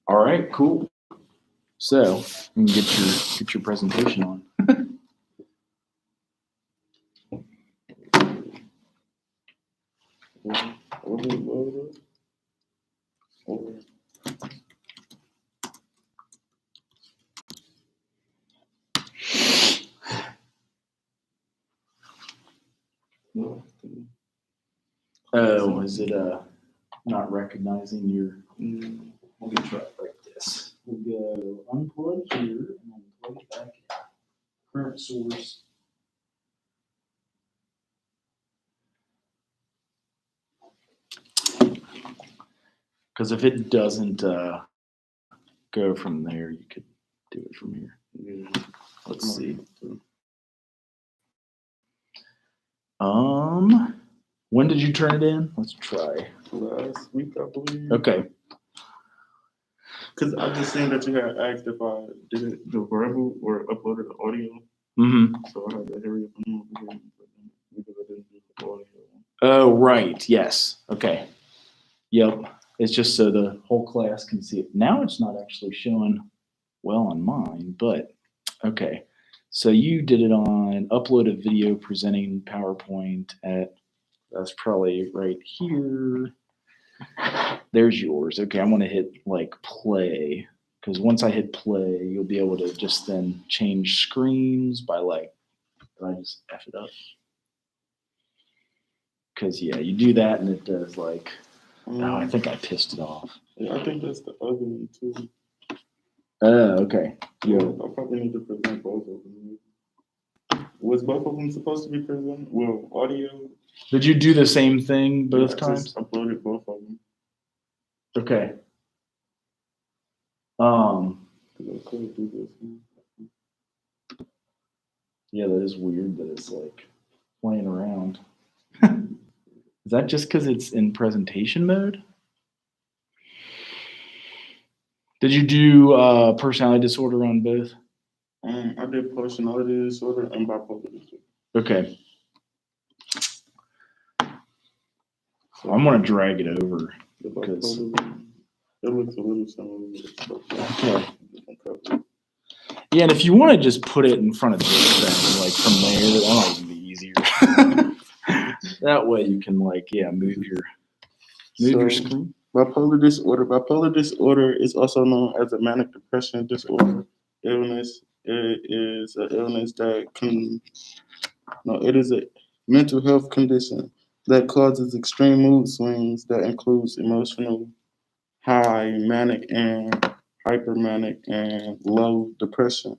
All right, cool. So you can get your presentation on. Oh, is it not recognizing your? We'll get try it like this. We'll go unplug here and then plug it back in. Current source. Because if it doesn't go from there, you could do it from here. Yeah. Let's see. When did you turn it in? Let's try. Last week, I believe. Okay. Because I just seen that you had asked if I did it the verbal or uploaded the audio. Mm-hmm. So I had to hurry up and move it because I didn't do the audio. Oh, right. Yes. Okay. Yep. It's just so the whole class can see it. Now it's not actually showing well on mine, but okay. So you did it on upload a video presenting PowerPoint at, that's probably right here. There's yours. Okay, I'm gonna hit like play, because once I hit play, you'll be able to just then change screens by like, did I just F it up? Because yeah, you do that and it does like, oh, I think I pissed it off. Yeah, I think that's the other one too. Okay. Yeah, I probably need to present both of them. Was both of them supposed to be presented? Well, audio. Did you do the same thing both times? I just uploaded both of them. Okay. I could do this. Yeah, that is weird that it's like playing around. Is that just because it's in presentation mode? Did you do personality disorder on both? I did personality disorder and bipolar disorder. Okay. So I'm gonna drag it over because it looks a little similar. Okay. Yeah, and if you want to just put it in front of this thing, like from there, that might even be easier. That way you can like, yeah, move your screen. Bipolar disorder is also known as a manic depression disorder illness. It is an illness that it is a mental health condition that causes extreme mood swings that includes emotional high, manic and hypermanic and low depression.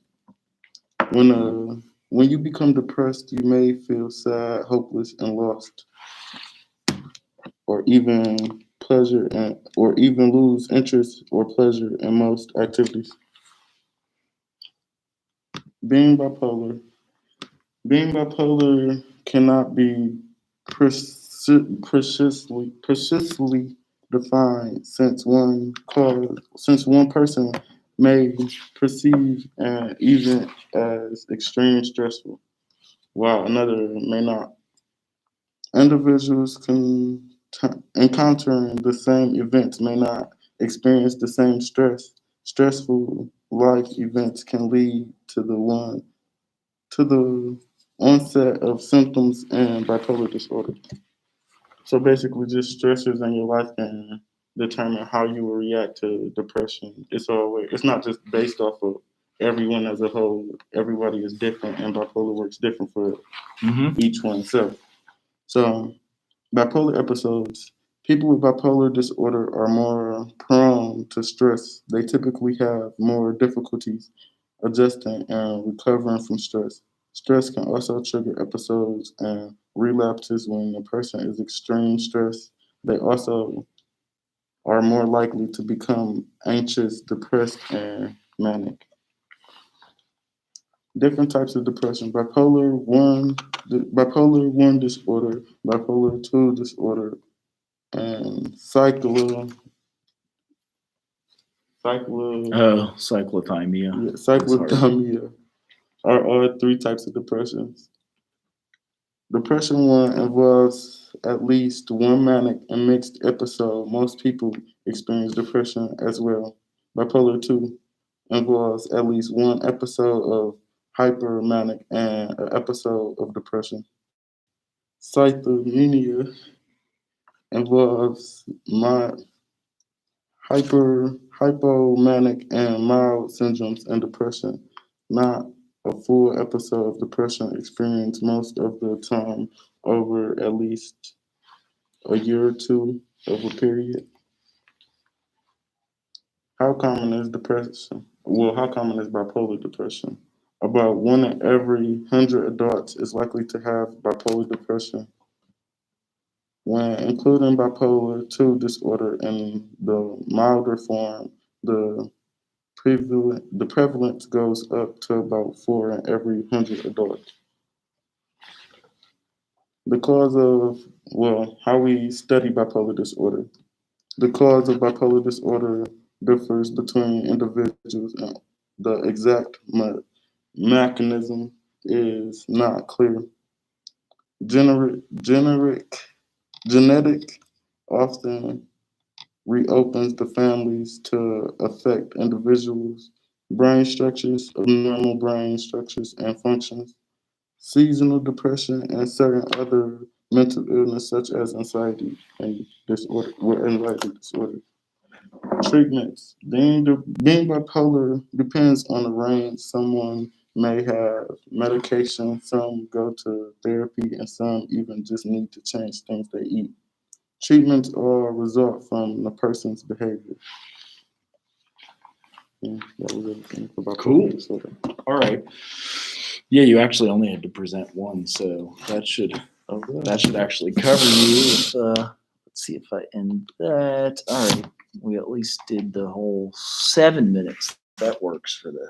When you become depressed, you may feel sad, hopeless, and lost, or even lose interest or pleasure in most activities. Being bipolar cannot be precisely defined, since one person may perceive an event as extreme stressful, while another may not. Individuals encountering the same events may not experience the same stress. Stressful life events can lead to the onset of symptoms in bipolar disorder. So basically, just stressors in your life can determine how you will react to depression. It's not just based off of everyone as a whole. Everybody is different, and bipolar works different for each one. So bipolar episodes. People with bipolar disorder are more prone to stress. They typically have more difficulties adjusting and recovering from stress. Stress can also trigger episodes and relapses when a person is extreme stress. They also are more likely to become anxious, depressed, and manic. Different types of depression: bipolar one disorder, bipolar two disorder, and cyclothymia. Cyclothymia are all three types of depressions. Depression 1 involves at least one manic and mixed episode. Most people experience depression as well. Bipolar 2 involves at least one episode of hypermanic and an episode of depression. Cythemia involves hypomanic and mild syndromes and depression, not a full episode of depression experienced most of the time over at least a year or two of a period. How common is depression? Well, how common is bipolar depression? About 1 in every 100 adults is likely to have bipolar depression. When including bipolar 2 disorder in the milder form, the the prevalence goes up to about 4 in every 100 adults. The cause of, well, how we study bipolar disorder. The cause of bipolar disorder differs between individuals, and the exact mechanism is not clear. Generic, genetic often reopens the families to affect individuals' brain structures, abnormal brain structures and functions, seasonal depression, and certain other mental illness such as anxiety and disorder, or anxiety disorder. Treatments. Being bipolar depends on the range. Someone may have medication, some go to therapy, and some even just need to change things they eat. Treatments all result from the person's behavior. Yeah, that was everything for bipolar Cool. disorder. All right. Yeah, you actually only had to present one, so that should actually cover you. Let's see if I end that. All right, we at least did the whole 7 minutes. That works for the